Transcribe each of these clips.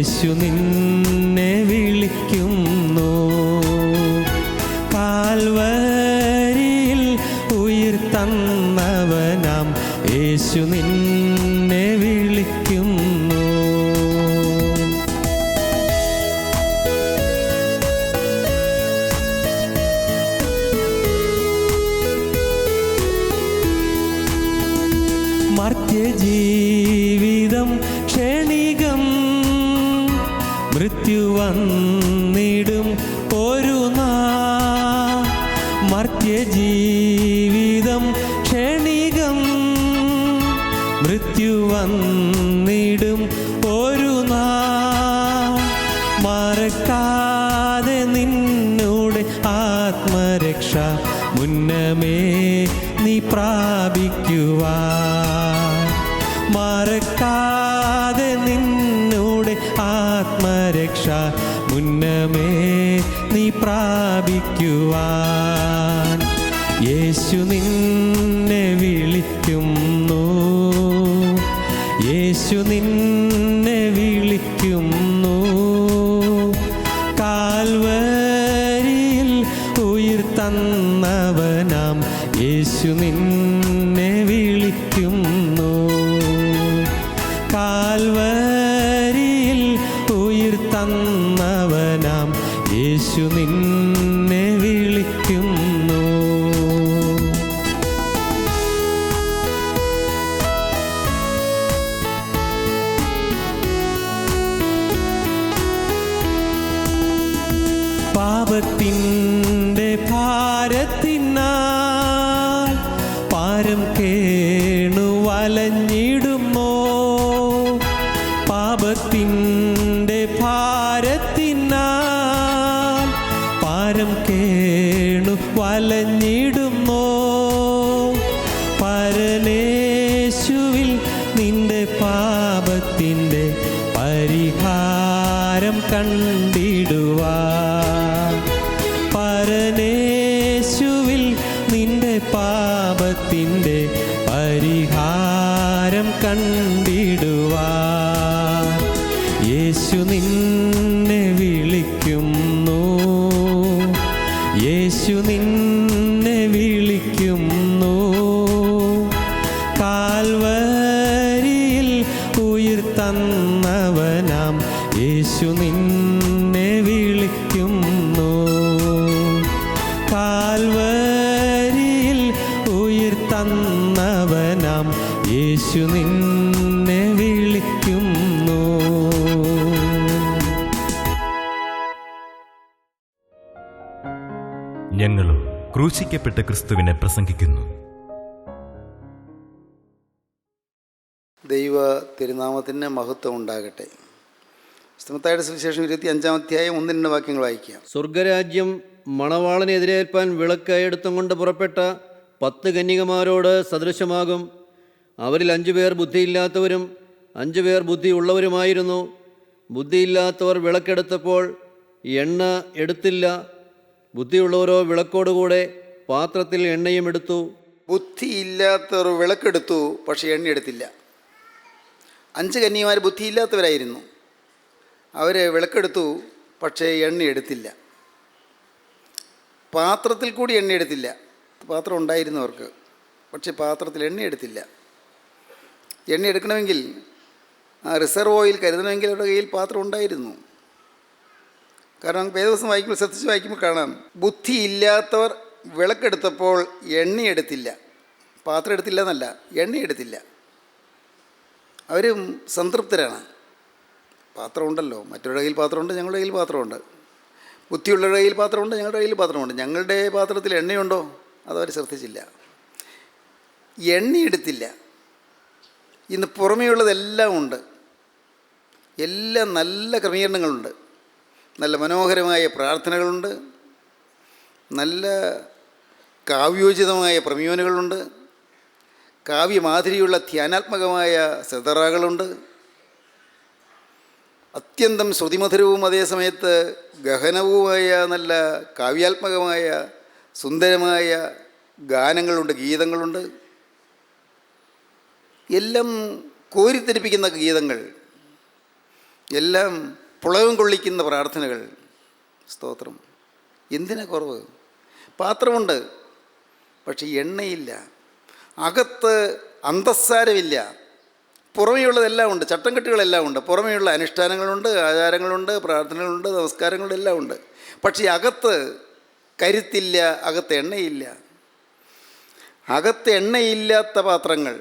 യേശു നിന്നെ വിളിക്കുന്നു. കാൽവരിയിൽ ഉയിർത്തന്നവനാം യേശു നിന്നെ വിളിക്കുന്നു. മർത്യജീവിതം ക്ഷണികം, മൃത്യു വന്നിടും ഒരു നാൾ. മർത്യജീവിതം ക്ഷണികം, മൃത്യു വന്നിടും ഒരു നാൾ. മറക്കാതെ നിന്നോട് ആത്മരക്ഷ മുന്നമേ നീ പ്രാപിക്കുവാൻ. മറക്കാതെ നിന്നോട് ആത്മരക്ഷ മുന്നമേ നീ പ്രാപിക്കുവാൻ. യേശു നിന്നെ വിളിക്കുന്നു, യേശു നിന്നെ വിളിക്കുന്നു. കാൽവരിയിൽ ഉയിർത്തന്നവനാം യേശു നിന്നെ വിളിക്കുന്നു. കാൽവരിയിൽ ഉയിർത്തന്നവനാം യേശു നിന്നെ വിളിക്കുന്നു. പാപത്തിൻ്റെ ഭാരത്തിനാൽ പാരം കേണു വലഞ്ഞിടുമോ. പാപത്തിൻ്റെ ഭാരത്തിനാൽ പാരം കേണു വലഞ്ഞിടുമോ. പരനേശുവിൽ നിന്റെ പാപത്തിൻ്റെ പരിഹാരം കണ്ടിടുവാൻ. പരനേശുവിൽ നിന്റെ പാപത്തിൻ്റെ പരിഹാരം കണ്ടിടുവാൻ. യേശു നിന്നെ വിളിക്കുന്നു, യേശു നിന്നെ വിളിക്കുന്നു. കാൽവരിയിൽ ഉയിർത്തന്നവനാം യേശു നിന്നെ വിളിക്കുന്നു. കാൽവരിയിൽ ഉയിർത്തന്നവനാം യേശു നിന്നെ വിളിക്കുന്നു. ഞങ്ങളും ക്രൂശിക്കപ്പെട്ട ക്രിസ്തുവിനെ പ്രസംഗിക്കുന്നു. ദൈവ തിരുനാമത്തിന് മഹത്വം ഉണ്ടാകട്ടെ. മത്തായിയുടെ സുവിശേഷം 25-ാം അധ്യായം 1-2 വാക്യങ്ങൾ വായിക്കാം. സ്വർഗരാജ്യം മണവാളനെ എതിരേൽപ്പാൻ വിളക്ക് എടുത്തും കൊണ്ട് പുറപ്പെട്ട 10 കന്യകമാരോട് സദൃശമാകും. അവരിൽ 5 പേർ ബുദ്ധിയില്ലാത്തവരും 5 പേർ ബുദ്ധിയുള്ളവരുമായിരുന്നു. ബുദ്ധിയില്ലാത്തവർ വിളക്കെടുത്തപ്പോൾ എണ്ണ എടുത്തില്ല. ബുദ്ധിയുള്ളവരോ വിളക്കോടുകൂടെ പാത്രത്തിൽ എണ്ണയും എടുത്തു. ബുദ്ധിയില്ലാത്തവർ വിളക്കെടുത്തു, പക്ഷേ എണ്ണ എടുത്തില്ല. 5 കന്യകമാർ ബുദ്ധിയില്ലാത്തവരായിരുന്നു. അവർ വിളക്കെടുത്തു, പക്ഷേ എണ്ണ എടുത്തില്ല. പാത്രത്തിൽ കൂടി എണ്ണ എടുത്തില്ല. പാത്രം ഉണ്ടായിരുന്നു അവർക്ക്, പക്ഷേ പാത്രത്തിൽ എണ്ണ എടുത്തില്ല. എണ്ണ എടുക്കണമെങ്കിൽ റിസർവ് ഓയിൽ കരുതണമെങ്കിൽ അവരുടെ കയ്യിൽ പാത്രം ഉണ്ടായിരുന്നു. കാരണം വേദവസം വായിക്കുമ്പോൾ ശ്രദ്ധിച്ച് വായിക്കുമ്പോൾ കാണാം, ബുദ്ധിയില്ലാത്തവർ വിളക്കെടുത്തപ്പോൾ എണ്ണ എടുത്തില്ല. പാത്രം എടുത്തില്ല എന്നല്ല, എണ്ണ എടുത്തില്ല. അവർ സംതൃപ്തരാണ്. പാത്രമുണ്ടല്ലോ, മറ്റൊരുടെ കയ്യിൽ പാത്രമുണ്ട്, ഞങ്ങളുടെ കയ്യിൽ പാത്രമുണ്ട്. ബുദ്ധിയുള്ളവരുടെ കയ്യിൽ പാത്രമുണ്ട്, ഞങ്ങളുടെ കയ്യിൽ പാത്രമുണ്ട്. ഞങ്ങളുടെ പാത്രത്തിൽ എണ്ണയുണ്ടോ അതവർ ശ്രദ്ധിച്ചില്ല. എണ്ണ എടുത്തില്ല. ഇന്ന് പുറമേയുള്ളതെല്ലാം ഉണ്ട്, എല്ലാം നല്ല ക്രമീകരണങ്ങളുണ്ട്, നല്ല മനോഹരമായ പ്രാർത്ഥനകളുണ്ട്, നല്ല കാവ്യോചിതമായ പ്രമേയങ്ങളുണ്ട്, കാവ്യമാതിരിയുള്ള ധ്യാനാത്മകമായ സെതറകളുണ്ട്. അത്യന്തം ശ്രുതിമധുരവും അതേസമയത്ത് ഗഹനവുമായ നല്ല കാവ്യാത്മകമായ സുന്ദരമായ ഗാനങ്ങളുണ്ട്, ഗീതങ്ങളുണ്ട്. എല്ലാം കോരിത്തെരിപ്പിക്കുന്ന ഗീതങ്ങൾ, എല്ലാം പുളകം കൊള്ളിക്കുന്ന പ്രാർത്ഥനകൾ. സ്തോത്രം. എന്തിനാ കുറവ്? പാത്രമുണ്ട്, പക്ഷെ എണ്ണയില്ല. അകത്ത് അന്തസ്സാരമില്ല. പുറമേയുള്ളതെല്ലാം ഉണ്ട്, ചട്ടം കെട്ടുകളെല്ലാം ഉണ്ട്, പുറമേയുള്ള അനുഷ്ഠാനങ്ങളുണ്ട്, ആചാരങ്ങളുണ്ട്, പ്രാർത്ഥനകളുണ്ട്, നമസ്കാരങ്ങളുണ്ട്, എല്ലാം ഉണ്ട്. പക്ഷേ അകത്ത് കരുത്തില്ല, അകത്ത് എണ്ണയില്ല. അകത്ത് എണ്ണയില്ലാത്ത പാത്രങ്ങൾ.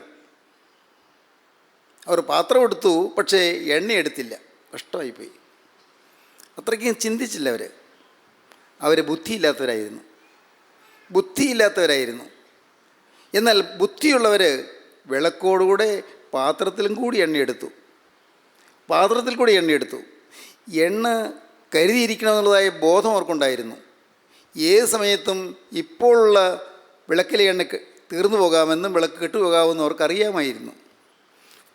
അവർ പാത്രം എടുത്തു, പക്ഷേ എണ്ണ എടുത്തില്ല. കഷ്ടമായിപ്പോയി. അത്രയ്ക്കും ചിന്തിച്ചില്ല അവർ ബുദ്ധിയില്ലാത്തവരായിരുന്നു. എന്നാൽ ബുദ്ധിയുള്ളവർ വിളക്കോടുകൂടെ പാത്രത്തിൽ കൂടി എണ്ണ എടുത്തു. എണ്ണ കരുതിയിരിക്കണമെന്നുള്ളതായ ബോധം അവർക്കുണ്ടായിരുന്നു. ഏത് സമയത്തും ഇപ്പോഴുള്ള വിളക്കിലെ എണ്ണ തീർന്നു പോകാമെന്നും വിളക്ക് കെട്ടുപോകാമെന്നും അവർക്കറിയാമായിരുന്നു.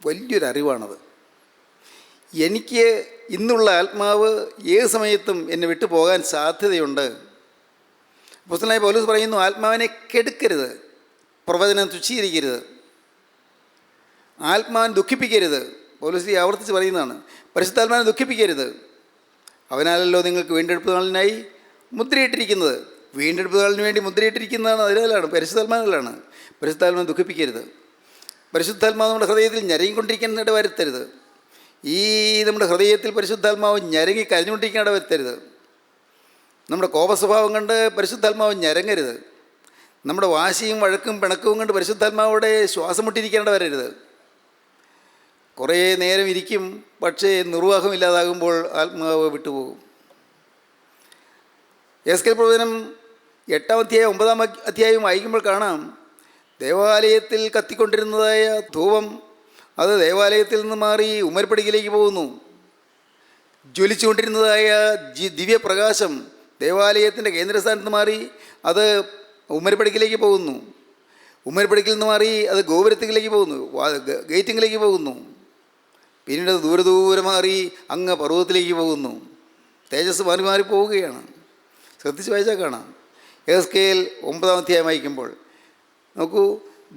വലിയൊരു അറിവാണത്. എനിക്ക് ഇന്നുള്ള ആത്മാവ് ഏത് സമയത്തും എന്നെ വിട്ടു പോകാൻ സാധ്യതയുണ്ട്. അപ്പോസ്തലനായ പൗലോസ് പറയുന്നു, ആത്മാവിനെ കെടുക്കരുത്, പ്രവചനം തുച്ഛീകരിക്കരുത്, ആത്മാവിനെ ദുഃഖിപ്പിക്കരുത്. പൗലോസ് ആവർത്തിച്ച് പറയുന്നതാണ്, പരിശുദ്ധാത്മാവിനെ ദുഃഖിപ്പിക്കരുത്. അവനാലല്ലോ നിങ്ങൾക്ക് വീണ്ടെടുപ്പ് നാളിനായി മുദ്രയിട്ടിരിക്കുന്നത്. വീണ്ടെടുപ്പ് നാളിന് വേണ്ടി മുദ്രയിട്ടിരിക്കുന്നതാണ് അതിലാണ്, പരിശുദ്ധാത്മാവിലാണ്. പരിശുദ്ധാത്മാവിനെ ദുഃഖിപ്പിക്കരുത്. പരിശുദ്ധാത്മാവ് നമ്മുടെ ഹൃദയത്തിൽ ഞരങ്ങിക്കൊണ്ടിരിക്കാൻ ഇടവരുത്തരുത്. നമ്മുടെ ഹൃദയത്തിൽ പരിശുദ്ധാത്മാവ് ഞരങ്ങി കരഞ്ഞുകൊണ്ടിരിക്കാൻ ഇടവരുത്തരുത്. നമ്മുടെ കോപസ്വഭാവം കണ്ട് പരിശുദ്ധാത്മാവ് ഞരങ്ങരുത്. നമ്മുടെ വാശിയും വഴക്കും പിണക്കവും കണ്ട് പരിശുദ്ധാത്മാവോടെ ശ്വാസം മുട്ടിയിരിക്കേണ്ട വരരുത്. കുറേ നേരം ഇരിക്കും, പക്ഷേ നിർവാഹമില്ലാതാകുമ്പോൾ ആത്മാവ് വിട്ടുപോകും. എസ്കേൽ പ്രവചനം 8-ാം അധ്യായം 9-ാം അധ്യായം വായിക്കുമ്പോൾ കാണാം, ദേവാലയത്തിൽ കത്തിക്കൊണ്ടിരുന്നതായ ധൂപം അത് ദേവാലയത്തിൽ നിന്ന് മാറി ഉമ്മരപ്പടിയിലേക്ക് പോകുന്നു. ജ്വലിച്ചുകൊണ്ടിരുന്നതായ ദിവ്യപ്രകാശം ദേവാലയത്തിൻ്റെ കേന്ദ്രസ്ഥാനത്ത് മാറി അത് ഉമ്മരപ്പടിക്കിലേക്ക് പോകുന്നു. ഉമ്മരപ്പടിക്കിൽ നിന്ന് മാറി അത് ഗോപുരത്തിലേക്ക് പോകുന്നു, ഗേറ്റിങ്ങിലേക്ക് പോകുന്നു. പിന്നീട് അത് ദൂരെ മാറി അങ്ങ് പർവ്വതത്തിലേക്ക് പോകുന്നു. തേജസ് മാറി പോവുകയാണ്. ശ്രദ്ധിച്ച് വായിച്ചാൽ കാണാം. എസ്കേൽ 9-ാം അധ്യായം വായിക്കുമ്പോൾ നോക്കൂ,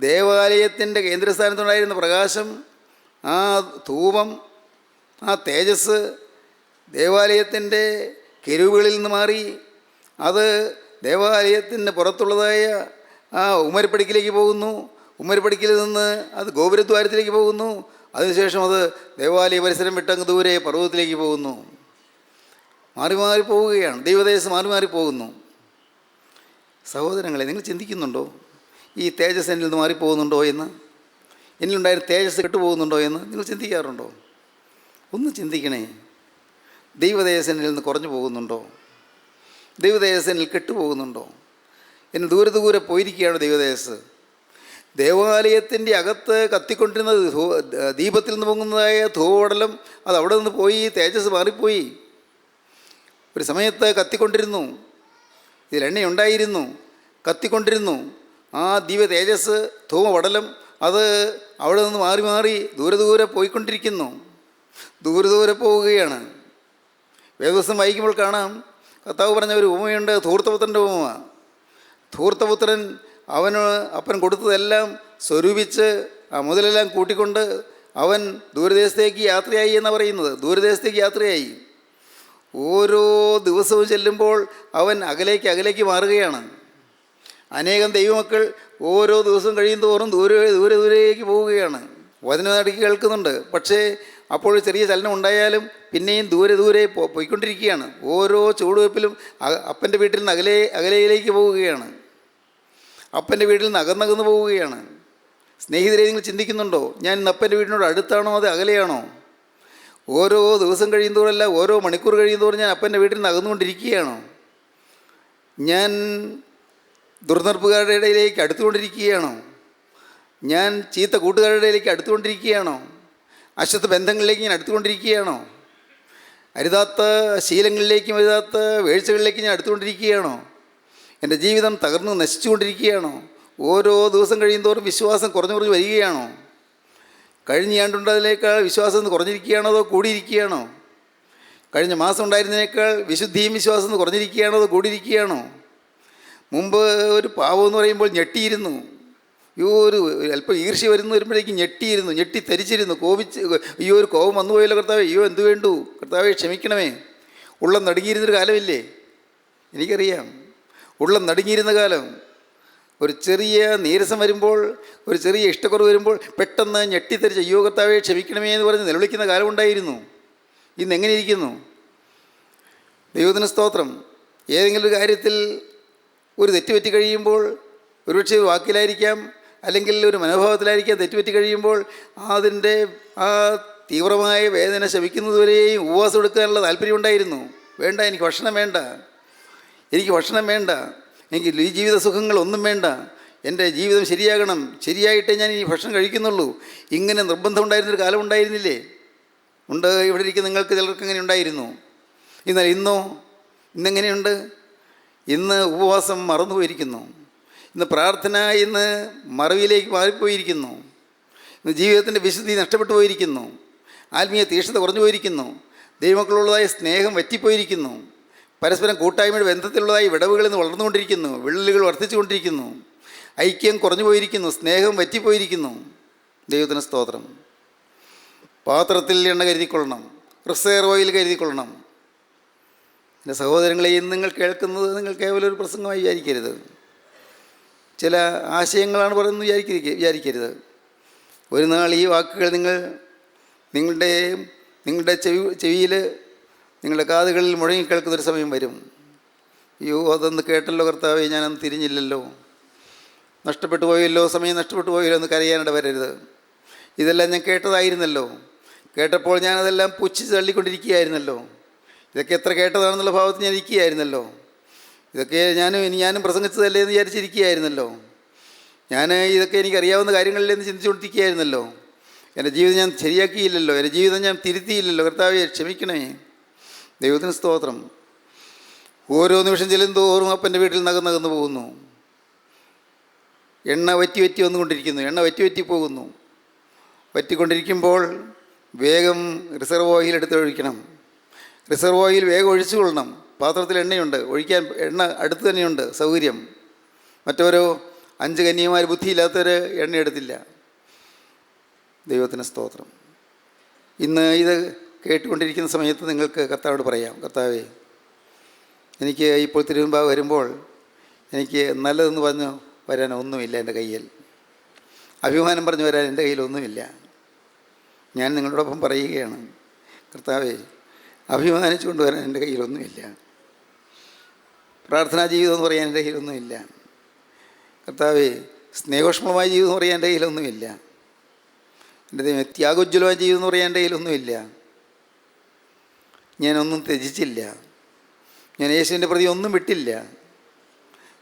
ദേവാലയത്തിൻ്റെ കേന്ദ്രസ്ഥാനത്തുണ്ടായിരുന്ന പ്രകാശം, ആ ധൂപം, ആ തേജസ് ദേവാലയത്തിൻ്റെ കെരൂബുകളിൽ നിന്ന് മാറി അത് ദേവാലയത്തിൻ്റെ പുറത്തുള്ളതായ ആ ഉമ്മരപ്പടിക്കിലേക്ക് പോകുന്നു. ഉമ്മരപ്പടിക്കിൽ നിന്ന് അത് ഗോപുരദ്വാരത്തിലേക്ക് പോകുന്നു. അതിനുശേഷം അത് ദേവാലയ പരിസരം വിട്ടങ്ങ് ദൂരെ പർവ്വതത്തിലേക്ക് പോകുന്നു. മാറി പോവുകയാണ്. ദൈവതേജസ് മാറി പോകുന്നു. സഹോദരങ്ങളെ, നിങ്ങൾ ചിന്തിക്കുന്നുണ്ടോ ഈ തേജസ് എന്നിൽ നിന്ന് മാറിപ്പോകുന്നുണ്ടോ എന്ന്? എന്നിലുണ്ടായിരുന്ന തേജസ് കെട്ടുപോകുന്നുണ്ടോ എന്ന് നിങ്ങൾ ചിന്തിക്കാറുണ്ടോ? ഒന്ന് ചിന്തിക്കണേ. ദൈവതേജസ് എന്നിൽ നിന്ന് കുറഞ്ഞു പോകുന്നുണ്ടോ? ദൈവതേജസ് എന്നിൽ കെട്ടുപോകുന്നുണ്ടോ? എന്നെ ദൂരെ പോയിരിക്കുകയാണ് ദൈവതേജസ്. ദേവാലയത്തിൻ്റെ അകത്ത് കത്തിക്കൊണ്ടിരുന്ന ദീപത്തിൽ നിന്ന് പൊങ്ങുന്നതായ ധൂപടലം അത് അവിടെ നിന്ന് പോയി, തേജസ് മാറിപ്പോയി. ഒരു സമയത്ത് കത്തിക്കൊണ്ടിരുന്നു, ഇതിലെണ്ണയുണ്ടായിരുന്നു, കത്തിക്കൊണ്ടിരുന്നു. ആ ദിവ്യ തേജസ് ധൂമപടലം അത് അവിടെ നിന്ന് മാറി ദൂരെ പോയിക്കൊണ്ടിരിക്കുന്നു, ദൂരെ പോവുകയാണ്. വേദവസ്തം വായിക്കുമ്പോൾ കാണാം, കർത്താവ് പറഞ്ഞ ഒരു ഉപമയുണ്ട്, ധൂർത്തപുത്രൻ്റെ ഉപമ. ധൂർത്തപുത്രൻ അവന് അപ്പൻ കൊടുത്തതെല്ലാം സ്വരൂപിച്ച് ആ മുതലെല്ലാം കൂട്ടിക്കൊണ്ട് അവൻ ദൂരദേശത്തേക്ക് യാത്രയായി എന്നാണ് പറയുന്നത്. ദൂരദേശത്തേക്ക് യാത്രയായി. ഓരോ ദിവസവും ചെല്ലുമ്പോൾ അവൻ അകലേക്ക് മാറുകയാണ്. അനേകം ദൈവമക്കൾ ഓരോ ദിവസം കഴിയുന്തോറും ദൂരേക്ക് പോവുകയാണ്. വചനമടക്കി കേൾക്കുന്നുണ്ട്, പക്ഷേ അപ്പോൾ ചെറിയ ചലനം ഉണ്ടായാലും പിന്നെയും ദൂരെ പോയിക്കൊണ്ടിരിക്കുകയാണ്. ഓരോ ചുവടുവയ്പ്പിലും അപ്പൻ്റെ വീട്ടിൽ നിന്ന് അകലയിലേക്ക് പോവുകയാണ്. അപ്പൻ്റെ വീട്ടിൽ നിന്ന് അകന്നകന്ന് പോവുകയാണ്. സ്നേഹിതരെ, നിങ്ങൾ ചിന്തിക്കുന്നുണ്ടോ, ഞാൻ ഇന്ന് അപ്പൻ്റെ വീടിനോട് അടുത്താണോ അത് അകലെയാണോ? ഓരോ ദിവസം കഴിയുന്തോറല്ല, ഓരോ മണിക്കൂർ കഴിയുന്തോറും ഞാൻ അപ്പൻ്റെ വീട്ടിൽ നിന്ന് അകന്നുകൊണ്ടിരിക്കുകയാണോ? ഞാൻ ദുർനടപ്പുകാരുടെ ഇടയിലേക്ക് അടുത്തുകൊണ്ടിരിക്കുകയാണോ? ഞാൻ ചീത്ത കൂട്ടുകാരുടെ ഇടയിലേക്ക് അടുത്തുകൊണ്ടിരിക്കുകയാണോ? അശുദ്ധ ബന്ധങ്ങളിലേക്ക് ഞാൻ അടുത്തുകൊണ്ടിരിക്കുകയാണോ? അരുതാത്ത ശീലങ്ങളിലേക്കും അരുതാത്ത വീഴ്ചകളിലേക്കും ഞാൻ അടുത്തുകൊണ്ടിരിക്കുകയാണോ? എൻ്റെ ജീവിതം തകർന്ന് നശിച്ചുകൊണ്ടിരിക്കുകയാണോ? ഓരോ ദിവസം കഴിയുന്തോറും വിശ്വാസം കുറഞ്ഞു വരികയാണോ? കഴിഞ്ഞ ആണ്ടുണ്ടതിനേക്കാൾ വിശ്വാസം കുറഞ്ഞിരിക്കുകയാണോ അതോ കൂടിയിരിക്കുകയാണോ? കഴിഞ്ഞ മാസം ഉണ്ടായിരുന്നതിനേക്കാൾ വിശുദ്ധിയും വിശ്വാസം കുറഞ്ഞിരിക്കുകയാണോ അതോ കൂടിയിരിക്കുകയാണോ? മുമ്പ് ഒരു പാവം എന്ന് പറയുമ്പോൾ ഞെട്ടിയിരുന്നു, ഒരു അല്പം ഈർഷ്യ വരുമ്പോഴേക്കും ഞെട്ടി തരിച്ചിരുന്നു, കോപിച്ച് ഒരു കോപം വന്നു പോയല്ലോ കർത്താവേ, എന്ത് വേണ്ടു കർത്താവേ, ക്ഷമിക്കണമേ. ഉള്ളം നടുങ്ങിയിരുന്നൊരു കാലമില്ലേ? എനിക്കറിയാം, ഉള്ളം നടുങ്ങിയിരുന്ന കാലം. ഒരു ചെറിയ നീരസം വരുമ്പോൾ, ഒരു ചെറിയ ഇഷ്ടക്കുറവ് വരുമ്പോൾ പെട്ടെന്ന് ഞെട്ടിത്തരിച്ച് അയ്യോ കർത്താവേ ക്ഷമിക്കണമേ എന്ന് പറഞ്ഞ് നിലവിളിക്കുന്ന കാലം ഉണ്ടായിരുന്നു. ഇന്ന് എങ്ങനെ ഇരിക്കുന്നു? ദൈവത്തിന് സ്തോത്രം. ഏതെങ്കിലും ഒരു കാര്യത്തിൽ ഒരു തെറ്റുപറ്റി കഴിയുമ്പോൾ, ഒരുപക്ഷെ വാക്കിലായിരിക്കാം, അല്ലെങ്കിൽ ഒരു മനോഭാവത്തിലായിരിക്കാം, തെറ്റുപറ്റി കഴിയുമ്പോൾ അതിൻ്റെ ആ തീവ്രമായ വേദന ശമിക്കുന്നതുവരെയും ഉപവാസം എടുക്കാനുള്ള താല്പര്യം ഉണ്ടായിരുന്നു. വേണ്ട, എനിക്ക് ഭക്ഷണം വേണ്ട, എനിക്ക് ഈ ജീവിത സുഖങ്ങളൊന്നും വേണ്ട, എൻ്റെ ജീവിതം ശരിയാകണം, ശരിയായിട്ടേ ഞാൻ ഈ ഭക്ഷണം കഴിക്കുന്നുള്ളൂ. ഇങ്ങനെ നിർബന്ധം ഉണ്ടായിരുന്നൊരു കാലം ഉണ്ടായിരുന്നില്ലേ? ഉണ്ട്. ഇവിടെ ഇരിക്കുന്ന നിങ്ങൾക്ക് ചിലർക്ക് അങ്ങനെ ഉണ്ടായിരുന്നു. എന്നാൽ ഇന്നെങ്ങനെയുണ്ട്? ഇന്ന് ഉപവാസം മറന്നുപോയിരിക്കുന്നു. ഇന്ന് പ്രാർത്ഥന ഇന്ന് മറവിയിലേക്ക് മാറിപ്പോയിരിക്കുന്നു. ഇന്ന് ജീവിതത്തിൻ്റെ വിശുദ്ധി നഷ്ടപ്പെട്ടു പോയിരിക്കുന്നു. ആത്മീയ തീക്ഷ്ണത കുറഞ്ഞു പോയിരിക്കുന്നു. ദൈവമക്കളുള്ളതായ സ്നേഹം വറ്റിപ്പോയിരിക്കുന്നു. പരസ്പരം കൂട്ടായ്മയുടെ ബന്ധത്തിലുള്ളതായി വിടവുകളിൽ നിന്ന് വളർന്നുകൊണ്ടിരിക്കുന്നു. വിള്ളലുകൾ വർദ്ധിച്ചുകൊണ്ടിരിക്കുന്നു. ഐക്യം കുറഞ്ഞു പോയിരിക്കുന്നു. സ്നേഹം വറ്റിപ്പോയിരിക്കുന്നു. ദൈവത്തിന് സ്തോത്രം. പാത്രത്തിൽ എണ്ണ കരുതിക്കൊള്ളണം, റിസർവ് ഓയിൽ കരുതിക്കൊള്ളണം. എൻ്റെ സഹോദരങ്ങളെ, ഇന്ന് നിങ്ങൾ കേൾക്കുന്നത് നിങ്ങൾ കേവലം ഒരു പ്രസംഗമായി വിചാരിക്കരുത്. ചില ആശയങ്ങളാണ് പറയുന്നത് വിചാരിക്കരുത്. ഒരു നാൾ ഈ വാക്കുകൾ നിങ്ങളുടെ ചെവിയിൽ, നിങ്ങളുടെ കാതുകളിൽ മുഴങ്ങിക്കേൾക്കുന്നൊരു സമയം വരും. അയ്യോ, അതൊന്ന് കേട്ടല്ലോ കർത്താവേ, ഞാനന്ന് തിരിഞ്ഞില്ലല്ലോ, നഷ്ടപ്പെട്ടു പോയല്ലോ, സമയം നഷ്ടപ്പെട്ടു പോയല്ലോ എന്ന് കരയാനിട വരരുത്. ഇതെല്ലാം ഞാൻ കേട്ടതായിരുന്നല്ലോ, കേട്ടപ്പോൾ ഞാനതെല്ലാം പുച്ഛിച്ച് തള്ളിക്കൊണ്ടിരിക്കുകയായിരുന്നല്ലോ, ഇതൊക്കെ എത്ര കേട്ടതാണെന്നുള്ള ഭാവത്തിൽ ഞാൻ ഇരിക്കുകയായിരുന്നല്ലോ, ഇതൊക്കെ ഞാനും പ്രസംഗിച്ചതല്ലേ എന്ന് വിചാരിച്ചിരിക്കുകയായിരുന്നല്ലോ, ഇതൊക്കെ എനിക്കറിയാവുന്ന കാര്യങ്ങളിലെന്ന് ചിന്തിച്ചുകൊണ്ടിരിക്കുകയായിരുന്നല്ലോ, എൻ്റെ ജീവിതം ഞാൻ ശരിയാക്കിയില്ലല്ലോ, എൻ്റെ ജീവിതം ഞാൻ തിരുത്തിയില്ലല്ലോ, കർത്താവേ ക്ഷമിക്കണമേ. ദൈവത്തിന് സ്തോത്രം. ഓരോ നിമിഷം ചെല്ലുന്തോറും അപ്പൻ്റെ വീട്ടിൽ നകന്നു പോകുന്നു. എണ്ണ വറ്റി വന്നുകൊണ്ടിരിക്കുന്നു. എണ്ണ വറ്റി പോകുന്നു. വറ്റിക്കൊണ്ടിരിക്കുമ്പോൾ വേഗം റിസർവ് ഓയിൽ എടുത്ത് ഒഴിക്കണം. റിസർവ് ഓയിൽ വേഗം ഒഴിച്ചു കൊള്ളണം. പാത്രത്തിൽ എണ്ണയുണ്ട്, ഒഴിക്കാൻ എണ്ണ അടുത്ത് തന്നെയുണ്ട്, സൗകര്യം. മറ്റോരോ 5 കന്യകമാർ ബുദ്ധിയില്ലാത്തവർ എണ്ണ എടുത്തില്ല. ദൈവത്തിന് സ്തോത്രം. ഇന്ന് ഇത് കേട്ടുകൊണ്ടിരിക്കുന്ന സമയത്ത് നിങ്ങൾക്ക് കർത്താവോട് പറയാം, കർത്താവേ, എനിക്ക് ഇപ്പോൾ തിരുമുമ്പാകെ വരുമ്പോൾ എനിക്ക് നല്ലതെന്ന് പറഞ്ഞു വരാൻ ഒന്നുമില്ല എൻ്റെ കയ്യിൽ, അഭിമാനം പറഞ്ഞു വരാൻ എൻ്റെ കയ്യിലൊന്നുമില്ല. ഞാൻ നിങ്ങളോടൊപ്പം പറയുകയാണ്, കർത്താവേ, അഭിമാനിച്ചു കൊണ്ടുവരാൻ എൻ്റെ കയ്യിലൊന്നുമില്ല. പ്രാർത്ഥനാ ജീവിതം എന്ന് പറയാൻ എൻ്റെ കയ്യിലൊന്നുമില്ല. കർത്താവേ, സ്നേഹോഷ്മളമായ ജീവിതം എന്ന് പറയാൻ എൻ്റെ കയ്യിലൊന്നുമില്ല. എൻ്റെ ദൈവം, ത്യാഗോജ്വലമായ ജീവിതം എന്ന് പറയാൻ എൻ്റെ കയ്യിലൊന്നുമില്ല. ഞാനൊന്നും ത്യജിച്ചില്ല. ഞാൻ യേശുവിൻ്റെ പ്രതി ഒന്നും വിട്ടില്ല.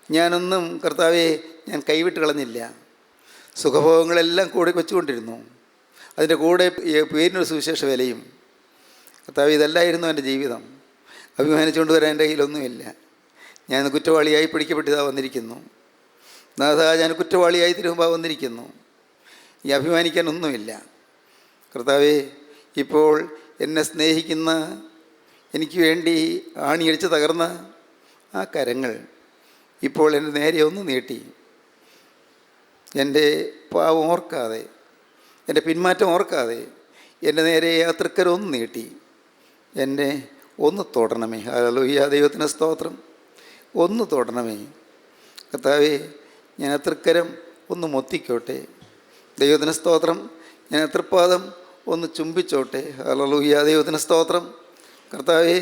ഞാനൊന്നും കർത്താവെ ഞാൻ കൈവിട്ട് കളഞ്ഞില്ല. സുഖഭോഗങ്ങളെല്ലാം കൂടെ വെച്ചുകൊണ്ടിരുന്നു. അതിൻ്റെ കൂടെ പേരിനൊരു സുവിശേഷ വിലയും. കർത്താവ്, ഇതല്ലായിരുന്നു എൻ്റെ ജീവിതം. അഭിമാനിച്ചുകൊണ്ട് വരാൻ എൻ്റെ കയ്യിലൊന്നുമില്ല. ഞാൻ കുറ്റവാളിയായി പിടിക്കപ്പെട്ടിതാ വന്നിരിക്കുന്നു. നാഥ, ഞാൻ കുറ്റവാളിയായി തിരുമുമ്പാ വന്നിരിക്കുന്നു. ഈ അഭിമാനിക്കാനൊന്നുമില്ല. കർത്താവേ, ഇപ്പോൾ എന്നെ സ്നേഹിക്കുന്ന, എനിക്ക് വേണ്ടി ആണിയടിച്ച് തകർന്ന ആ കരങ്ങൾ ഇപ്പോൾ എൻ്റെ നേരെ ഒന്ന് നീട്ടി, എൻ്റെ പാവം ഓർക്കാതെ, എൻ്റെ പിന്മാറ്റം ഓർക്കാതെ എൻ്റെ നേരെ ആ തൃക്കരം ഒന്ന് നീട്ടി എന്നെ ഒന്ന് തൊടണമേ. ഹല്ലേലൂയ, ദൈവത്തിന് സ്തോത്രം. ഒന്ന് തൊടണമേ കർത്താവേ. ഞാൻ ആ തൃക്കരം ഒന്ന് മൊത്തിക്കോട്ടെ. ദൈവത്തിന് സ്തോത്രം. ഞാൻ ആ തൃപ്പാദം ഒന്ന് ചുംബിച്ചോട്ടെ. ഹല്ലേലൂയ, ദൈവത്തിന് സ്തോത്രം. കർത്താവേ,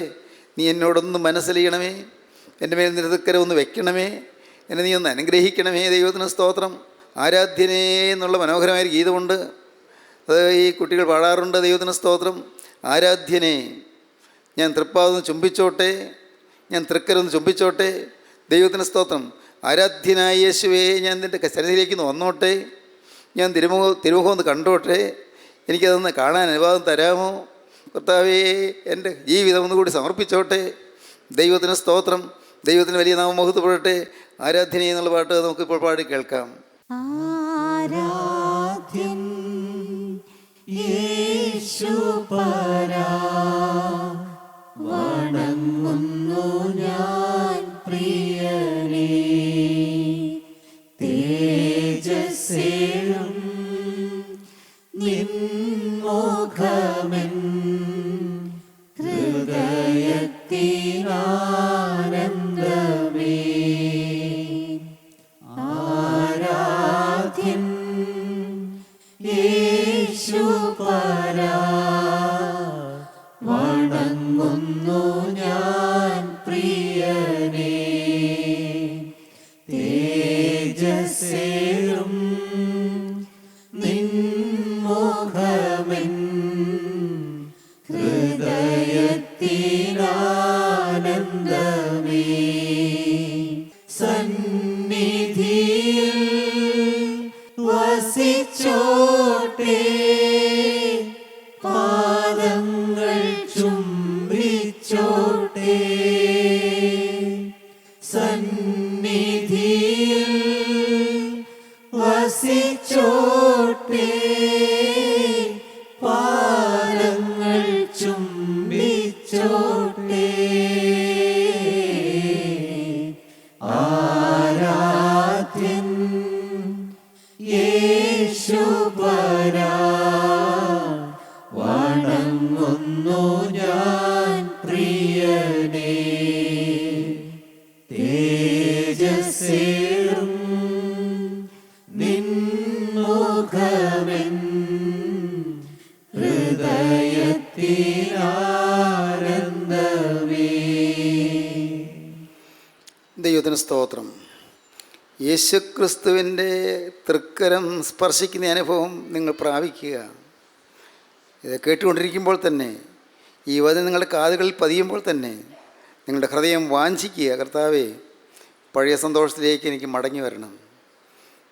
നീ എന്നോടൊന്ന് മനസ്സിലെയ്യണമേ. എൻ്റെ മേൽ നിരതക്കരം ഒന്ന് വെക്കണമേ. എന്നെ നീ ഒന്ന് അനുഗ്രഹിക്കണമേ. ദൈവത്തിന് സ്തോത്രം. ആരാധ്യനേ എന്നുള്ള മനോഹരമായൊരു ഗീതമുണ്ട്. അത് ഈ കുട്ടികൾ പാടാറുണ്ട്. ദൈവത്തിന് സ്തോത്രം. ആരാധ്യനേ, ഞാൻ തൃപ്പാദം ചുംബിച്ചോട്ടെ, ഞാൻ തൃക്കരൊന്ന് ചുംബിച്ചോട്ടെ. ദൈവത്തിന് സ്തോത്രം. ആരാധ്യനായ യേശുവേ, ഞാൻ നിൻ്റെ സന്നിധിയിലേക്ക് ഒന്ന് വന്നോട്ടെ. ഞാൻ തിരുമുഖം ഒന്ന് കണ്ടോട്ടെ. എനിക്കതൊന്ന് കാണാൻ അനുവാദം തരാമോ? കർത്താവേ, എൻ്റെ ജീവിതം ഒന്നുകൂടി സമർപ്പിച്ചോട്ടെ. ദൈവത്തിന് സ്തോത്രം. ദൈവത്തിന് വലിയ നാമം മഹത്വപ്പെടട്ടെ. ആരാധന എന്നുള്ള പാട്ട് നമുക്കിപ്പോൾ പാടി കേൾക്കാം. ആരാധ്യൻ യേശുപരാ, വണങ്ങുന്നു ഞാൻ പ്രിയനേ. തേജസ്സേ സേഴും നിൻമുഖമെൻ ഹൃദയത്തിനാനന്ദമേ. ആരാധ്യൻ യേശുപരാ, വണങ്ങുന്നു ഞാൻ പ്രിയനേ. തേജസ്സേഴും നിൻമുഖമെൻ ഹൃദയത്തിനാനന്ദമേ. സന്നിധിയിൽ വസിച്ചോട്ടെ, പാദങ്ങൾ ചുംബിച്ചോട്ടെ. സന്നിധിയിൽ വസിച്ചോട്ടെ, പാദങ്ങൾ ചുംബിച്ചോട്ടെ. ആരാധ്യൻ യേശുപരാ, വണങ്ങുന്നു ഞാൻ പ്രിയനേ. തേജസ്സേഴും നിൻമുഖമെൻ ഹൃദയത്തിനാനന്ദമേ. ദൈവത്തിന് സ്തോത്രം. യേശുക്രിസ്തുവിൻ്റെ തൃക്കരം സ്പർശിക്കുന്ന അനുഭവം നിങ്ങൾ പ്രാപിക്കുക. ഇത് കേട്ടുകൊണ്ടിരിക്കുമ്പോൾ തന്നെ, ഈ വചനം നിങ്ങളുടെ കാതുകളിൽ പതിയുമ്പോൾ തന്നെ നിങ്ങളുടെ ഹൃദയം വാഞ്ചിക്കുക. കർത്താവേ, പഴയ സന്തോഷത്തിലേക്ക് എനിക്ക് മടങ്ങി വരണം,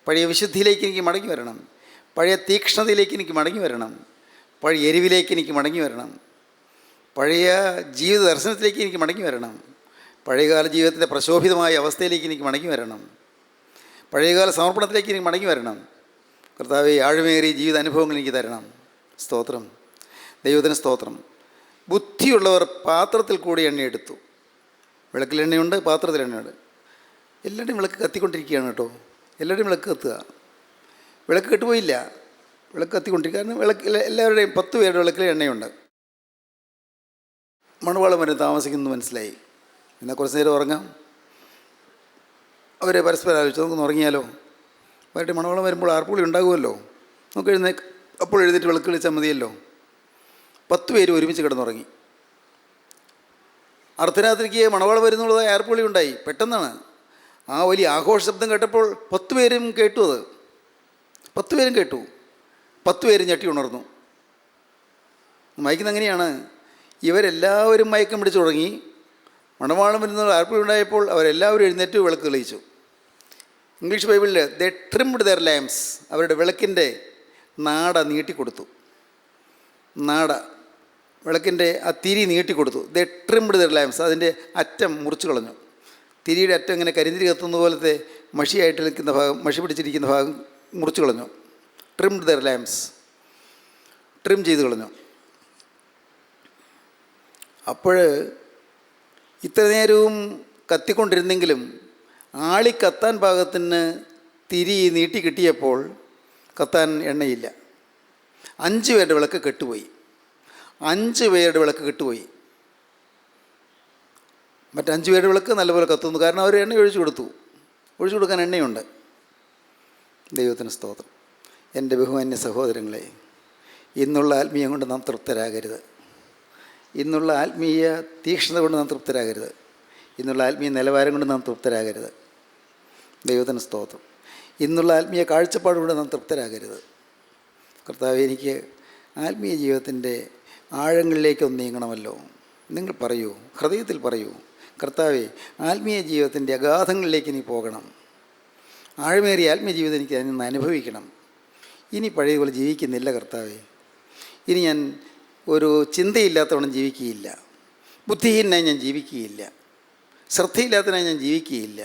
പഴയ വിശുദ്ധിയിലേക്ക് എനിക്ക് മടങ്ങി വരണം, പഴയ തീക്ഷ്ണതയിലേക്ക് എനിക്ക് മടങ്ങി വരണം, പഴയ എരിവിലേക്ക് എനിക്ക് മടങ്ങി വരണം, പഴയ ജീവിത ദർശനത്തിലേക്ക് എനിക്ക് മടങ്ങി വരണം, പഴയകാല ജീവിതത്തിൻ്റെ പ്രശോഭിതമായ അവസ്ഥയിലേക്ക് എനിക്ക് മടങ്ങി വരണം, പഴയകാല സമർപ്പണത്തിലേക്ക് എനിക്ക് മടങ്ങി വരണം. കർത്താവേ, ആഴമേറിയ ജീവിത അനുഭവങ്ങൾ എനിക്ക് തരണം. സ്തോത്രം, ദൈവത്തിന് സ്തോത്രം. ബുദ്ധിയുള്ളവർ പാത്രത്തിൽ കൂടി എണ്ണ എടുത്തു. വിളക്കിൽ എണ്ണയുണ്ട്, പാത്രത്തിൽ എണ്ണയുണ്ട്. എല്ലാവരുടെയും വിളക്ക് കത്തിക്കൊണ്ടിരിക്കുകയാണ് കേട്ടോ. എല്ലാവരുടെയും വിളക്ക് കത്തുക. വിളക്ക് കെട്ടുപോയില്ല, വിളക്ക് കത്തിക്കൊണ്ടിരിക്കുക. കാരണം വിളക്കിൽ എല്ലാവരുടെയും 10 പേരുടെ വിളക്കിൽ എണ്ണയുണ്ട്. മണവാളം വരെ താമസിക്കുന്നു മനസ്സിലായി. എന്നാൽ കുറച്ച് നേരം ഉറങ്ങാം. അവരെ പരസ്പരം ആലോചിച്ചു, നമുക്കൊന്ന് ഉറങ്ങിയാലോ. അവരുടെ മണവാളം വരുമ്പോൾ ആർപ്പുളി ഉണ്ടാകുമല്ലോ, നമുക്ക് അപ്പോൾ എഴുന്നേറ്റ് വിളക്ക് വിളിച്ചാൽ മതിയല്ലോ. 10 പേര് ഒരുമിച്ച് കിടന്നുറങ്ങി. അർദ്ധരാത്രിക്ക് മണവാളം വരുന്നുള്ളത് ആർപ്പുളി ഉണ്ടായി. പെട്ടെന്നാണ് ആ വലിയ ആഘോഷ ശബ്ദം കേട്ടപ്പോൾ 10 പേരും കേട്ടു. അത് 10 പേരും കേട്ടു. 10 പേരും ഞെട്ടി ഉണർന്നു. മയക്കുന്ന അങ്ങനെയാണ്. ഇവരെല്ലാവരും മയക്കം പിടിച്ചു തുടങ്ങി. മണവാളം വരുന്നത് ആർപ്പുളി ഉണ്ടായപ്പോൾ അവരെല്ലാവരും എഴുന്നേറ്റ് വിളക്ക് തെളിയിച്ചു. ഇംഗ്ലീഷ് ബൈബിളിൽ ദേ ട്രിംഡ് ദെയർ ലാംപ്സ്, അവരുടെ വിളക്കിൻ്റെ നാട നീട്ടിക്കൊടുത്തു. നാട വിളക്കിൻ്റെ ആ തിരി നീട്ടിക്കൊടുത്തു. ദേ ട്രിംഡ് ദെയർ ലാംപ്സ്, അതിൻ്റെ അറ്റം മുറിച്ച് കളഞ്ഞു. തിരിയുടെ അറ്റം ഇങ്ങനെ കരിന്തിരി കത്തുന്ന പോലത്തെ മഷിയായിട്ട് നിൽക്കുന്ന ഭാഗം, മഷി പിടിച്ചിരിക്കുന്ന ഭാഗം മുറിച്ച് കളഞ്ഞു. ട്രിംഡ് ദെയർ ലാംപ്സ്, ട്രിം ചെയ്ത് കളഞ്ഞു. അപ്പോൾ ഇത്ര നേരവും കത്തിക്കൊണ്ടിരുന്നെങ്കിലും ആളി കത്താൻ പാകത്തിന് തിരി നീട്ടി കിട്ടിയപ്പോൾ കത്താൻ എണ്ണയില്ല. 5 പേരുടെ വിളക്ക് കെട്ടുപോയി. 5 പേരുടെ വിളക്ക് കെട്ടുപോയി. മറ്റ് 5 പേരുടെ വിളക്ക് നല്ലപോലെ കത്തുന്നു. കാരണം അവർ എണ്ണ ഒഴിച്ചു കൊടുത്തു. ഒഴിച്ചു കൊടുക്കാൻ എണ്ണയുണ്ട്. ദൈവത്തിന് സ്തോത്രം. എൻ്റെ ബഹുമാന്യ സഹോദരങ്ങളെ, ഇന്നുള്ള ആത്മീയം കൊണ്ട് നാം തൃപ്തരാകരുത്. ഇന്നുള്ള ആത്മീയ തീക്ഷ്ണത കൊണ്ട് നാം തൃപ്തരാകരുത്. ഇന്നുള്ള ആത്മീയ നിലവാരം കൊണ്ട് നാം തൃപ്തരാകരുത്. ദൈവത്തിന് സ്തോത്രം. ഇന്നുള്ള ആത്മീയ കാഴ്ചപ്പാട് കൊണ്ട് നാം തൃപ്തരാകരുത്. കർത്താവേ, എനിക്ക് ആത്മീയ ജീവിതത്തിൻ്റെ ആഴങ്ങളിലേക്കൊന്ന് നീങ്ങണമല്ലോ. നിങ്ങൾ പറയൂ, ഹൃദയത്തിൽ പറയൂ, കർത്താവേ, ആത്മീയ ജീവിതത്തിൻ്റെ അഗാധങ്ങളിലേക്ക് ഇനി പോകണം. ആഴമേറിയ ആത്മീയ ജീവിതം എനിക്ക് അതിൽ അനുഭവിക്കണം. ഇനി പഴയപോലെ ജീവിക്കുന്നില്ല കർത്താവേ. ഇനി ഞാൻ ഒരു ചിന്തയില്ലാത്തവണ്ണം ജീവിക്കുകയില്ല. ബുദ്ധിഹീനനായി ഞാൻ ജീവിക്കുകയില്ല. ശ്രദ്ധയില്ലാത്തതിനായി ഞാൻ ജീവിക്കുകയില്ല.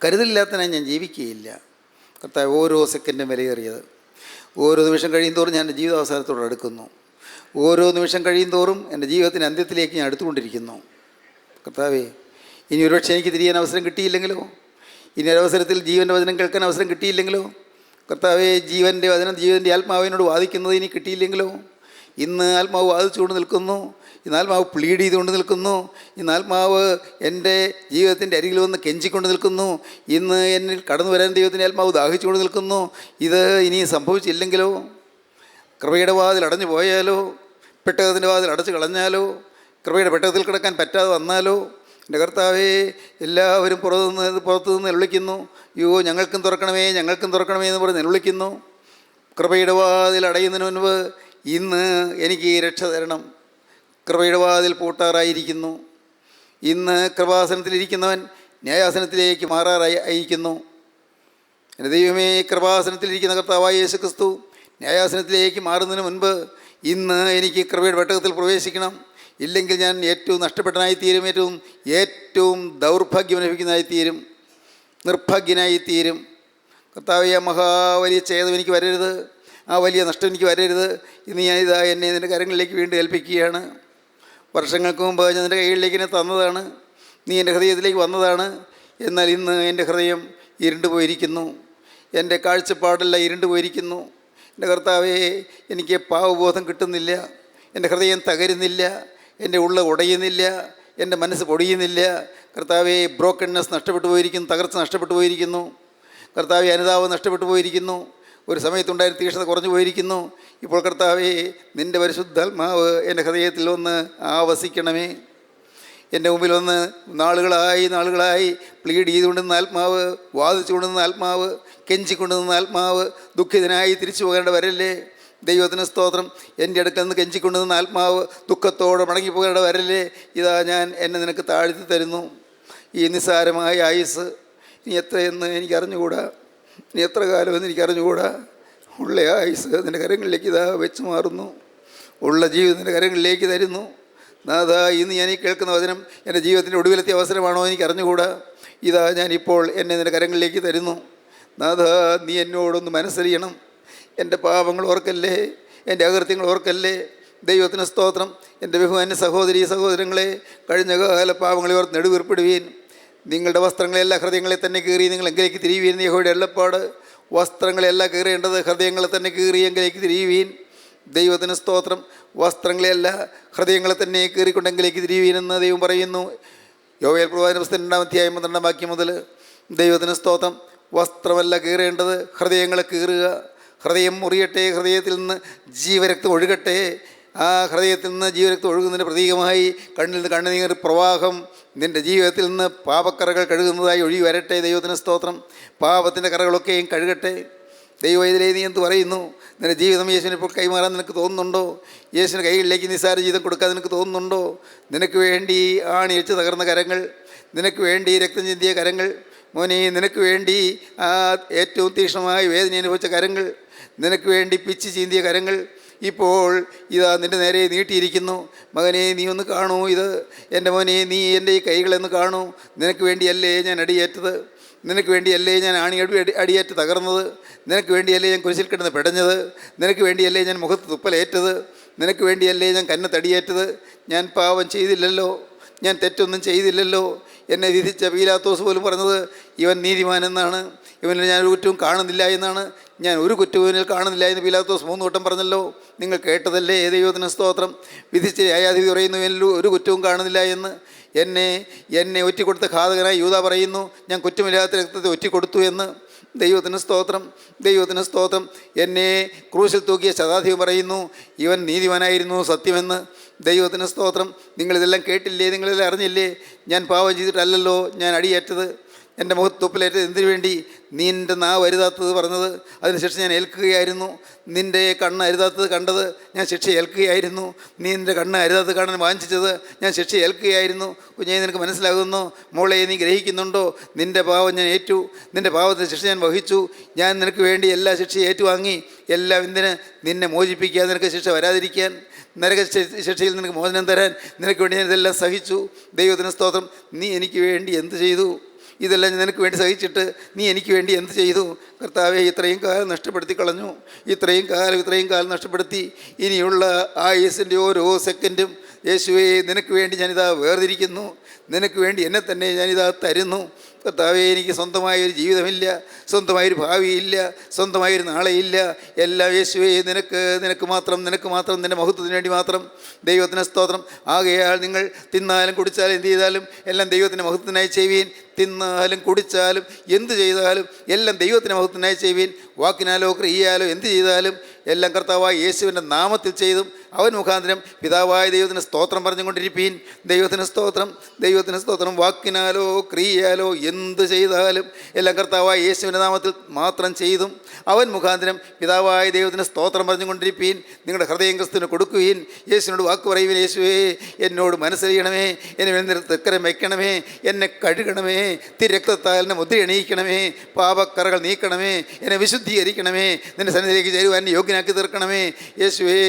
കരുതലില്ലാത്തതിനായി ഞാൻ ജീവിക്കുകയില്ല. കർത്താവ്, ഓരോ സെക്കൻഡും വിലയേറിയത്. ഓരോ നിമിഷം കഴിയുന്തോറും ഞാൻ എൻ്റെ ജീവിതാവസാനത്തോട് അടുക്കുന്നു. ഓരോ നിമിഷം കഴിയുന്തോറും എൻ്റെ ജീവിതത്തിൻ്റെ അന്ത്യത്തിലേക്ക് ഞാൻ അടുത്തുകൊണ്ടിരിക്കുന്നു. കർത്താവേ, ഇനി ഒരുപക്ഷെ എനിക്ക് തിരിയാൻ അവസരം കിട്ടിയില്ലെങ്കിലോ, ഇനി ഒരവസരത്തിൽ ജീവൻ്റെ വചനം കേൾക്കാൻ അവസരം കിട്ടിയില്ലെങ്കിലോ, കർത്താവെ, ജീവൻ്റെ വചനം, ജീവൻ്റെ ആത്മാവിനോട് വാദിക്കുന്നത് ഇനി കിട്ടിയില്ലെങ്കിലോ? ഇന്ന് ആത്മാവ് വാദിച്ചുകൊണ്ട് നിൽക്കുന്നു, ഇന്ന് ആത്മാവ് പ്ലീഡ് ചെയ്തുകൊണ്ട് നിൽക്കുന്നു, ഇന്ന് ആത്മാവ് എൻ്റെ ജീവിതത്തിൻ്റെ അരികിൽ വന്ന് കെഞ്ചിക്കൊണ്ട് നിൽക്കുന്നു, ഇന്ന് എന്നിൽ കടന്നു വരാൻ ദൈവത്തിൻ്റെ ആത്മാവ് ദാഹിച്ചുകൊണ്ട് നിൽക്കുന്നു. ഇത് ഇനി സംഭവിച്ചില്ലെങ്കിലോ? കൃപയുടെ വാതിൽ അടഞ്ഞു പോയാലോ? പെട്ടകത്തിൻ്റെ വാതിൽ അടച്ചു കളഞ്ഞാലോ? കൃപയുടെ പെട്ടകത്തിൽ കിടക്കാൻ പറ്റാതെ വന്നാലോ? എൻ്റെ കർത്താവേ, എല്ലാവരും പുറത്തു നിന്ന് നിലവിളിക്കുന്നു, അയ്യോ ഞങ്ങൾക്കും തുറക്കണമേ, ഞങ്ങൾക്കും തുറക്കണമേ എന്ന് പറഞ്ഞ് നിലവിളിക്കുന്നു. കൃപയുടെ വാതിൽ അടയുന്നതിന് മുൻപ് ഇന്ന് എനിക്ക് രക്ഷ തരണം. കൃപയുടെ വാതിൽ പൂട്ടാറായിരിക്കുന്നു. ഇന്ന് കൃപാസനത്തിലിരിക്കുന്നവൻ ന്യായാസനത്തിലേക്ക് മാറാറായിരിക്കുന്നു. എൻ്റെ ദൈവമേ, കൃപാസനത്തിലിരിക്കുന്ന കർത്താവായ യേശു ക്രിസ്തു ന്യായാസനത്തിലേക്ക് മാറുന്നതിന് മുൻപ് ഇന്ന് എനിക്ക് കൃപയുടെ പെട്ടകത്തിൽ പ്രവേശിക്കണം. ഇല്ലെങ്കിൽ ഞാൻ ഏറ്റവും നഷ്ടപ്പെട്ടനായിത്തീരും, ഏറ്റവും ദൗർഭാഗ്യം അനുഭവിക്കുന്നതായിത്തീരും, നിർഭാഗ്യനായിത്തീരും. കർത്താവേ, ആ മഹാവലിയ ഛേദം എനിക്ക് വരരുത്, ആ വലിയ നഷ്ടം എനിക്ക് വരരുത്. ഇന്ന് ഞാനിതാ എന്നെ നിൻ്റെ കരങ്ങളിലേക്ക് വീണ്ടും ഏൽപ്പിക്കുകയാണ്. വർഷങ്ങൾക്ക് മുമ്പ് ഞാൻ നിൻ്റെ കൈകളിലേക്ക് എന്നെ തന്നതാണ്, നീ എൻ്റെ ഹൃദയത്തിലേക്ക് വന്നതാണ്. എന്നാൽ ഇന്ന് എൻ്റെ ഹൃദയം ഇരുണ്ടു പോയിരിക്കുന്നു, എൻ്റെ കാഴ്ചപ്പാടെല്ലാം ഇരുണ്ടു പോയിരിക്കുന്നു. എൻ്റെ കർത്താവേ, എനിക്ക് പാവബോധം കിട്ടുന്നില്ല, എൻ്റെ ഹൃദയം തകരുന്നില്ല, എൻ്റെ ഉള്ള ഉടയുന്നില്ല, എൻ്റെ മനസ്സ് പൊടിയുന്നില്ല. കർത്താവേ, ബ്രോക്കൺനെസ് നഷ്ടപ്പെട്ടു പോയിരിക്കുന്നു, തകർച്ച നഷ്ടപ്പെട്ടു പോയിരിക്കുന്നു. കർത്താവേ, അനുതാപം നഷ്ടപ്പെട്ടു പോയിരിക്കുന്നു. ഒരു സമയത്തുണ്ടായിരുന്ന തീക്ഷ്ണത കുറഞ്ഞു പോയിരിക്കുന്നു. ഇപ്പോൾ കർത്താവേ, നിൻ്റെ പരിശുദ്ധാത്മാവ് എൻ്റെ ഹൃദയത്തിൽ ഒന്ന് ആവസിക്കണമേ. എൻ്റെ മുമ്പിൽ വന്ന് നാളുകളായി പ്ലീഡ് ചെയ്തുകൊണ്ടിരുന്ന ആത്മാവ്, വാദിച്ചുകൊണ്ടിരുന്ന ആത്മാവ്, കെഞ്ചിക്കൊണ്ടിരുന്ന ആത്മാവ് ദുഃഖിതനായി തിരിച്ചു പോകേണ്ട വരല്ലേ? ദൈവത്തിന് സ്തോത്രം. എൻ്റെ അടുക്കൽ നിന്ന് കെഞ്ചിക്കൊണ്ടിരുന്ന ആത്മാവ് ദുഃഖത്തോടെ മടങ്ങിപ്പോകേണ്ട വരല്ലേ? ഇതാ ഞാൻ എന്നെ നിനക്ക് താഴ്ത്തി തരുന്നു. ഈ നിസ്സാരമായ ആയുസ് ഇനി എത്രയെന്ന് എനിക്കറിഞ്ഞുകൂടാ, ഇനി എത്ര കാലമെന്ന് എനിക്കറിഞ്ഞുകൂടാ. ഉള്ള ആയുസ് നിൻ്റെ കരങ്ങളിലേക്ക് ഇതാ വെച്ച് മാറുന്നു, ഉള്ള ജീവിതം നിൻ്റെ കരങ്ങളിലേക്ക് തരുന്നു. നാഥാ, ഇന്ന് ഞാൻ ഈ കേൾക്കുന്ന വചനം എൻ്റെ ജീവിതത്തിൻ്റെ ഒടുവിലത്തെ അവസരമാണോ എനിക്ക് അറിഞ്ഞുകൂടാ. ഇതാ ഞാനിപ്പോൾ എന്നെ നിൻ്റെ കരങ്ങളിലേക്ക് തരുന്നു. നാഥാ, നീ എന്നോടൊന്ന് മനസ്സറിയണം. എൻ്റെ പാപങ്ങൾ ഓർക്കല്ലേ, എൻ്റെ അകൃത്യങ്ങൾ ഓർക്കല്ലേ. ദൈവത്തിന് സ്തോത്രം. എൻ്റെ ബഹുമാന്യ സഹോദരീ സഹോദരങ്ങളെ, കഴിഞ്ഞ കാല പാപങ്ങളെ ഓർത്ത് നെടുവീർപ്പിടുവീൻ. നിങ്ങളുടെ വസ്ത്രങ്ങളെല്ലാം ഹൃദയങ്ങളെ തന്നെ കീറി നിങ്ങൾ എങ്കിലേക്ക് തിരിയുവീൻ. യഹോവയുടെ അരുളപ്പാട്. വസ്ത്രങ്ങളെല്ലാം കീറേണ്ടത് ഹൃദയങ്ങളെ തന്നെ കീറി എങ്കിലേക്ക് തിരിയുവീൻ. ദൈവത്തിന് സ്തോത്രം. വസ്ത്രങ്ങളെയല്ല, ഹൃദയങ്ങളെ തന്നെ കീറിക്കൊണ്ടെങ്കിലേക്ക് തിരിയുവീനെന്ന് ദൈവം പറയുന്നു. യോവേൽ പ്രവാചന പുസ്തകം 2-ാം അധ്യായം 12-ാം വാക്യം മുതൽ. ദൈവത്തിന് സ്തോത്രം. വസ്ത്രമല്ല കീറേണ്ടത്, ഹൃദയങ്ങളെ കീറുക. ഹൃദയം മുറിയട്ടെ, ഹൃദയത്തിൽ നിന്ന് ജീവരക്തം ഒഴുകട്ടെ. ആ ഹൃദയത്തിൽ നിന്ന് ജീവരക്തം ഒഴുകുന്നതിൻ്റെ പ്രതീകമായി കണ്ണിൽ നിന്ന് കണ്ണുനീർ പ്രവാഹം നിൻ്റെ ജീവിതത്തിൽ നിന്ന് പാപക്കറകൾ കഴുകുന്നതായി ഒഴുകി വരട്ടെ. ദൈവത്തിന് സ്തോത്രം. പാപത്തിൻ്റെ കറകളൊക്കെയും കഴുകട്ടെ. ദൈവവേദനയെ നീ എന്ത് പറയുന്നു? നിൻ്റെ ജീവിതം യേശുവിനെ ഇപ്പോൾ കൈമാറാൻ നിനക്ക് തോന്നുന്നുണ്ടോ? യേശുവിൻ്റെ കൈകളിലേക്ക് നിസ്സാര ജീവിതം കൊടുക്കാൻ നിനക്ക് തോന്നുന്നുണ്ടോ? നിനക്ക് വേണ്ടി ആണിയച്ച് തകർന്ന കരങ്ങൾ, നിനക്ക് വേണ്ടി രക്തം ചിന്തിയ കരങ്ങൾ, മോനെ നിനക്ക് വേണ്ടി ആ ഏറ്റവും തീക്ഷ്ണമായ വേദന അനുഭവിച്ച കരങ്ങൾ, നിനക്ക് വേണ്ടി പിച്ച് ചീന്തിയ കരങ്ങൾ ഇപ്പോൾ ഇതാ നിൻ്റെ നേരെ നീട്ടിയിരിക്കുന്നു. മകനെ, നീ ഒന്ന് കാണൂ ഇത്. എൻ്റെ മോനെ, നീ എൻ്റെ ഈ കൈകളെന്ന് കാണൂ. നിനക്ക് വേണ്ടിയല്ലേ ഞാൻ അടിയേറ്റത്? നിനക്ക് വേണ്ടിയല്ലേ ഞാൻ അടിയേറ്റ് തകർന്നത്? നിനക്ക് വേണ്ടിയല്ലേ ഞാൻ കുരിശിൽ കിടന്ന് പിടഞ്ഞത്? നിനക്ക് വേണ്ടിയല്ലേ ഞാൻ മുഖത്ത് തുപ്പലേറ്റത്? നിനക്ക് വേണ്ടിയല്ലേ ഞാൻ കന്നത്തടിയേറ്റത്? ഞാൻ പാപം ചെയ്തില്ലല്ലോ, ഞാൻ തെറ്റൊന്നും ചെയ്തില്ലല്ലോ. എന്നെ വിധിച്ച പീലാത്തോസ് പോലും പറഞ്ഞത് ഇവൻ നീതിമാനെന്നാണ്, ഇവനിൽ ഞാൻ ഒരു കുറ്റവും കാണുന്നില്ല എന്നാണ്. ഞാൻ ഒരു കുറ്റവും ഇവനിൽ കാണുന്നില്ല എന്ന് പീലാത്തോസ് 3 വട്ടം പറഞ്ഞല്ലോ. നിങ്ങൾ കേട്ടതല്ലേ? ദൈവത്തിന് സ്തോത്രം. വിധിച്ച ന്യായാധിപതി പറയുന്നു ഇവനിൽ ഒരു കുറ്റവും കാണുന്നില്ല എന്ന്. എന്നെ ഒറ്റിക്കൊടുത്ത ഘാതകനായി യൂദാ പറയുന്നു ഞാൻ കുറ്റമില്ലാത്ത രക്തത്തെ ഒറ്റിക്കൊടുത്തു എന്ന്. ദൈവത്തിന് സ്തോത്രം, ദൈവത്തിന് സ്തോത്രം. എന്നെ ക്രൂശിൽ തൂക്കിയ ശതാധിപൻ പറയുന്നു ഇവൻ നീതിമാനായിരുന്നു സത്യമെന്ന്. ദൈവത്തിന് സ്തോത്രം. നിങ്ങളിതെല്ലാം കേട്ടില്ലേ? നിങ്ങളിതെല്ലാം അറിഞ്ഞില്ലേ? ഞാൻ പാപം ചെയ്തിട്ടല്ലല്ലോ ഞാൻ അടിയേറ്റത്. എൻ്റെ മുഖത്ത് തുപ്പലേറ്റത് എന്തിനു വേണ്ടി? നിൻ്റെ നാവ് അരുതാത്തത് പറഞ്ഞത്, അതിനുശേഷം ഞാൻ ഏൽക്കുകയായിരുന്നു. നിൻ്റെ കണ്ണ് അരുതാത്തത് കണ്ടത്, ഞാൻ ശിക്ഷ ഏൽക്കുകയായിരുന്നു. നീ നിൻ്റെ കണ്ണ് അരുതാത്തത് കാണാൻ വാഞ്ചിച്ചത്, ഞാൻ ശിക്ഷ ഏൽക്കുകയായിരുന്നു. കുഞ്ഞേ, നിനക്ക് മനസ്സിലാകുന്നു? മോളെ, നീ ഗ്രഹിക്കുന്നുണ്ടോ? നിൻ്റെ പാവം ഞാൻ ഏറ്റു, നിൻ്റെ പാവത്തിൻ്റെ ശിക്ഷ ഞാൻ വഹിച്ചു. ഞാൻ നിനക്ക് വേണ്ടി എല്ലാ ശിക്ഷയും ഏറ്റുവാങ്ങി. എല്ലാം എന്തിന്? നിന്നെ മോചിപ്പിക്കാൻ, നിനക്ക് ശിക്ഷ വരാതിരിക്കാൻ, നരക ശിക്ഷയിൽ നിനക്ക് മോചനം തരാൻ. നിനക്ക് വേണ്ടി ഞാൻ ഇതെല്ലാം സഹിച്ചു. ദൈവത്തിന് സ്തോത്രം. നീ എനിക്ക് വേണ്ടി എന്ത് ചെയ്തു? ഇതെല്ലാം നിനക്ക് വേണ്ടി സഹിച്ചിട്ട് നീ എനിക്ക് വേണ്ടി എന്ത് ചെയ്തു? കർത്താവെ, ഇത്രയും കാലം നഷ്ടപ്പെടുത്തി കളഞ്ഞു. ഇത്രയും കാലം നഷ്ടപ്പെടുത്തി. ഇനിയുള്ള ആയുസിൻ്റെ ഓരോ സെക്കൻഡും യേശുവേ, നിനക്ക് വേണ്ടി ഞാനിതാ വേർതിരിക്കുന്നു, നിനക്ക് വേണ്ടി എന്നെ തന്നെ ഞാനിതാ തരുന്നു. കർത്താവേ, എനിക്ക് സ്വന്തമായൊരു ജീവിതമില്ല, സ്വന്തമായൊരു ഭാവിയില്ല, സ്വന്തമായൊരു നാളെയില്ല. എല്ലാം യേശുവേ നിനക്ക് മാത്രം നിൻ്റെ മഹത്വത്തിന് വേണ്ടി മാത്രം. ദൈവത്തിന് സ്തോത്രം. ആകയാൽ നിങ്ങൾ തിന്നാലും കുടിച്ചാലും എന്ത് ചെയ്താലും എല്ലാം ദൈവത്തിൻ്റെ മഹത്വത്തിനായി ചെയ്യുവീൻ. തിന്നാലും കുടിച്ചാലും എന്ത് ചെയ്താലും എല്ലാം ദൈവത്തിൻ്റെ മഹത്വത്തിനായി ചെയ്യുവീൻ. വാക്കിനാലോ ക്രിയയാലോ എന്ത് ചെയ്താലും എല്ലാം കർത്താവായ യേശുവിൻ്റെ നാമത്തിൽ ചെയ്തും അവൻ മുഖാന്തരം പിതാവായ ദൈവത്തിന് സ്തോത്രം പറഞ്ഞുകൊണ്ടിരിപ്പീൻ. ദൈവത്തിന് സ്തോത്രം, ദൈവത്തിന് സ്തോത്രം. വാക്കിനാലോ ക്രിയയാലോ എന്ത് ചെയ്താലും എല്ലാം കർത്താവായ യേശുവിൻ്റെ നാമത്തിൽ മാത്രം ചെയ്തും അവൻ മുഖാന്തരം പിതാവായ ദൈവത്തിന് സ്തോത്രം പറഞ്ഞുകൊണ്ടിരിപ്പീൻ. നിങ്ങളുടെ ഹൃദയം ക്രിസ്തുവിന് കൊടുക്കുവീൻ. യേശുവിനോട് വാക്ക് പറയുവീൻ. യേശുവേ, എന്നോട് മനസ്സറിയണമേ, എന്നെ വേണ്ടി തൃക്കരം വയ്ക്കണമേ, എന്നെ കഴുകണമേ, തിരക്തത്താൽ എന്നെ മുദ്ര എണീക്കണമേ, പാപക്കറകൾ നീക്കണമേ, എന്നെ വിശുദ്ധീകരിക്കണമേ, നിൻ്റെ സന്നിധിയിലേക്ക് ചേരുവാൻ എന്നെ യോഗ്യനാക്കി തീർക്കണമേ. യേശുവേ,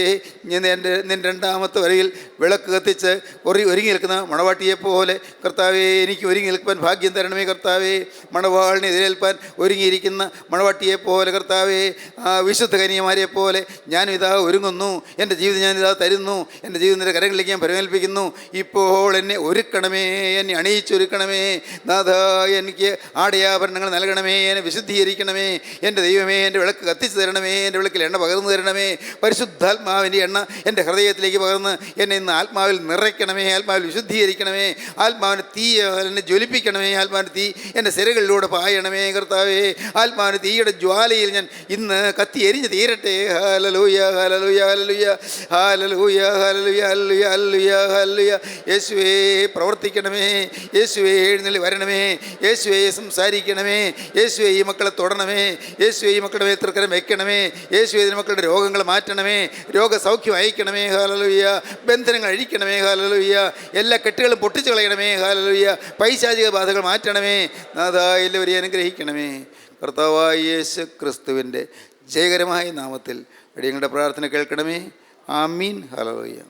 നിൻ്റെ രണ്ടാമത്തെ വരയിൽ വിളക്ക് കത്തിച്ച് ഒരുങ്ങി നിൽക്കുന്ന മണവാട്ടിയെപ്പോലെ കർത്താവേ, എനിക്ക് ഒരുങ്ങി നിൽക്കാൻ ഭാഗ്യം തരണമേ. കർത്താവേ, മണവാളിനെ എതിരേൽപ്പാൻ ഒരുങ്ങിയിരിക്കുന്ന മണവാട്ടിയെപ്പോലെ കർത്താവേ, ആ വിശുദ്ധ കന്യകമാരെ പോലെ ഞാനും ഇതാ ഒരുങ്ങുന്നു. എൻ്റെ ജീവിതം ഞാനിതാ തരുന്നു. എൻ്റെ ജീവിതം നിൻ്റെ കരങ്ങളിലേക്ക് ഞാൻ പരിമേൽപ്പിക്കുന്നു. ഇപ്പോൾ എന്നെ ഒരുക്കണമേ, എന്നെ അണിയിച്ചൊരുക്കണമേ. നാഥാ, എനിക്ക് ആടയാഭരണങ്ങൾ നൽകണമേ, എന്നെ വിശുദ്ധീകരിക്കണമേ. എൻ്റെ ദൈവമേ, എൻ്റെ വിളക്ക് കത്തിച്ചു തരണമേ, എൻ്റെ വിളക്കിൽ എണ്ണ പകർന്നു തരണമേ. പരിശുദ്ധാത്മാവിൻ്റെ എണ്ണ എൻ്റെ ഹൃദയത്തിലേക്ക് പകർന്ന് എന്നെ ഇന്ന് ആത്മാവിൽ നിറയ്ക്കണമേ, ആത്മാവിൽ വിശുദ്ധീകരിക്കണമേ. ആത്മാവിന് തീ എന്നെ ജ്വലിപ്പിക്കണമേ. ആത്മാവിന് തീ എൻ്റെ സിരകളിലൂടെ പായണമേ. കർത്താവേ, ആത്മാവിന് തീയുടെ ജ്വാലയിൽ ഞാൻ ഇന്ന് കത്തി എരിഞ്ഞ് തീരട്ടെ. Hallelujah, hallelujah, hallelujah, hallelujah, hallelujah, hallelujah, hallelujah, hallelujah. യേശുവേ, പ്രവർത്തിക്കണമേ. യേശുവേ, എഴുന്നള്ളി വരണമേ. യേശുവേ, സംസാരിക്കണമേ. യേശുവേ, ഈ മക്കളെ തൊടണമേ. യേശുവേ, ഈ മക്കളുടെ തൃക്കരം വയ്ക്കണമേ. യേശുവേ, ഈ മക്കളുടെ രോഗങ്ങൾ മാറ്റണമേ, രോഗസൗഖ്യം അയക്കണമേ. ഹല്ലേലൂയ. ബന്ധനങ്ങൾ അഴിക്കണമേ. ഹല്ലേലൂയ. എല്ലാ കെട്ടുകളും പൊട്ടിച്ചു കളയണമേ. ഹല്ലേലൂയ. പൈശാചിക ബാധകൾ മാറ്റണമേ. നാഥാ, എല്ലാവരെയും അനുഗ്രഹിക്കണമേ. കർത്താവായ യേശു ക്രിസ്തുവിൻ്റെ ജയകരമായ നാമത്തിൽ അടിയങ്ങളുടെ പ്രാർത്ഥന കേൾക്കണമേ. ആമീൻ. ഹല്ലേലൂയ.